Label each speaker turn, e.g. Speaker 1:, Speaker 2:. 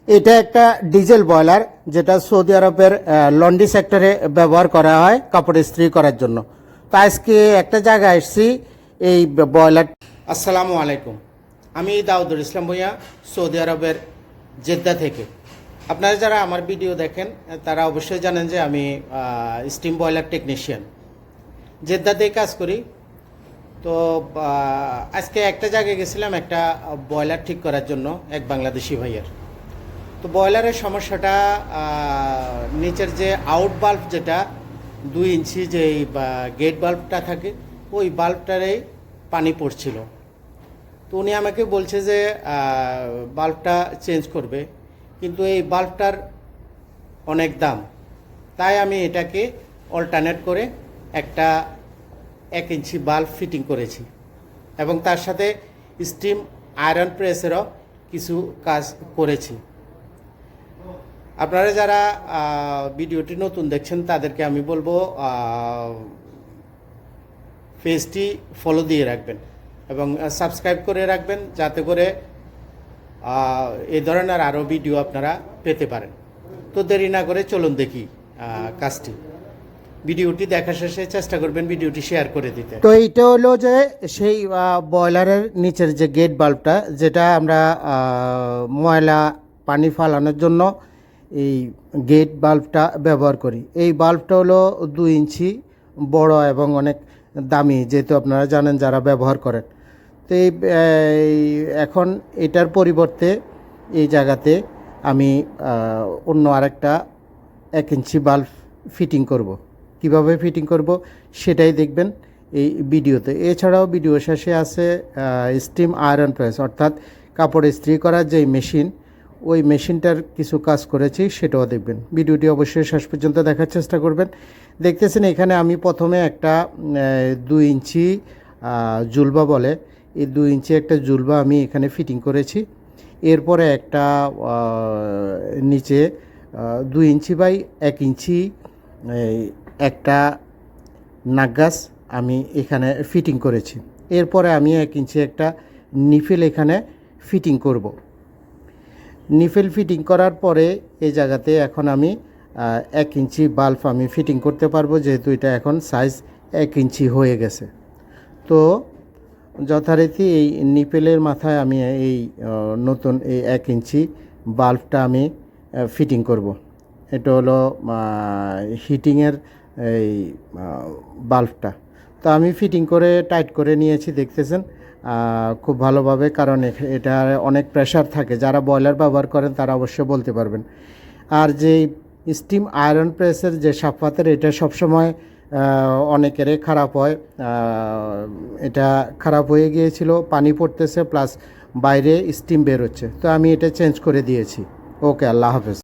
Speaker 1: এটা একটা diesel boiler, যেটা সৌদি আরবের লন্ড্রি সেক্টরে ব্যবহার করা হয় কাপড় ইস্ত্রি করার জন্য। তো আজকে একটা জায়গায় এসেছি এই বয়লার। আসসালামু আলাইকুম, আমি দাউদুল ইসলাম ভূঁইয়া, সৌদি আরবের জেদ্দা থেকে। আপনারা যারা আমার ভিডিও দেখেন তারা অবশ্যই জানেন যে আমি স্টিম বয়লার টেকনিশিয়ান, জেদ্দাতেই কাজ করি। তো আজকে একটা জায়গায় গেছিলাম একটা বয়লার ঠিক করার জন্য, এক বাংলাদেশি ভাইয়ের। তো বয়লারের সমস্যাটা নিচের যে আউট বাল্ব, যেটা 2 ইঞ্চি যে গেট বাল্বটা থাকে, ওই বাল্বটারেই পানি পড়ছিল। তো উনি আমাকে বলছে যে বাল্বটা চেঞ্জ করবে, কিন্তু এই বাল্বটার অনেক দাম। তাই আমি এটাকে অল্টারনেট করে একটা 1 ইঞ্চি বাল্ব ফিটিং করেছি, এবং তার সাথে স্টিম আয়রন প্রেসেরও কিছু কাজ করেছি। আপনারা যারা ভিডিওটি নতুন দেখছেন তাদেরকে আমি বলবো পেজটি ফলো দিয়ে রাখবেন এবং সাবস্ক্রাইব করে রাখবেন, যাতে করে এই ধরনের আরও ভিডিও আপনারা পেতে পারেন। তো দেরি না করে চলুন দেখি কাজটি। ভিডিওটি দেখা শেষে চেষ্টা করবেন ভিডিওটি শেয়ার করে দিতে। তো এইটা হলো যে সেই বয়লারের নিচের যে গেট বাল্বটা, যেটা আমরা ময়লা পানি ফালানোর জন্য এই গেট বাল্বটা ব্যবহার করি। এই বাল্বটা হলো 2 ইঞ্চি বড় এবং অনেক দামি, যেহেতু আপনারা জানেন যারা ব্যবহার করেন। তো এখন এটার পরিবর্তে এই জায়গাতে আমি অন্য আরেকটা 1 ইঞ্চি বাল্ব ফিটিং করব। কিভাবে ফিটিং করব সেটাই দেখবেন এই ভিডিওতে। এছাড়াও ভিডিও শেষে আছে স্টিম আয়রন প্রেস, অর্থাৎ কাপড় ইস্ত্রি করার যেই মেশিন, ওই মেশিনটার কিছু কাজ করেছি, সেটাও দেখবেন। ভিডিওটি অবশ্যই শেষ পর্যন্ত দেখার চেষ্টা করবেন। দেখতেছেন এখানে আমি প্রথমে একটা 2 ইঞ্চি জুলবা বলে, এই 2 ইঞ্চি একটা জুলবা আমি এখানে ফিটিং করেছি। এরপরে একটা নিচে 2 ইঞ্চি বাই 1 ইঞ্চি একটা নাগাস আমি এখানে ফিটিং করেছি। এরপরে আমি 1 ইঞ্চি একটা নিফেল এখানে ফিটিং করব। নিফেল ফিটিং করার পরে এই জায়গাতে এখন আমি 1 ইঞ্চি বাল্ব আমি ফিটিং করতে পারবো, যেহেতু এটা এখন সাইজ 1 ইঞ্চি হয়ে গেছে। তো যথারীতি এই নিপেলের মাথায় আমি এই নতুন এই 1 ইঞ্চি বাল্বটা আমি ফিটিং করব। এটা হলো হিটিংয়ের এই বাল্বটা। তো আমি ফিটিং করে টাইট করে নিয়েছি, দেখতেছেন খুব ভালোভাবে, কারণ এটা অনেক প্রেশার থাকে। যারা বয়লার ব্যবহার করেন তারা অবশ্যই বলতে পারবেন। আর যে স্টিম আয়রন প্রেসের যে সাফাতের, এটা সবসময় অনেকেরই খারাপ হয়। এটা খারাপ হয়ে গিয়েছিল, পানি পড়তেছে প্লাস বাইরে স্টিম বের হচ্ছে। তো আমি এটা চেঞ্জ করে দিয়েছি। ওকে, আল্লাহ হাফেজ।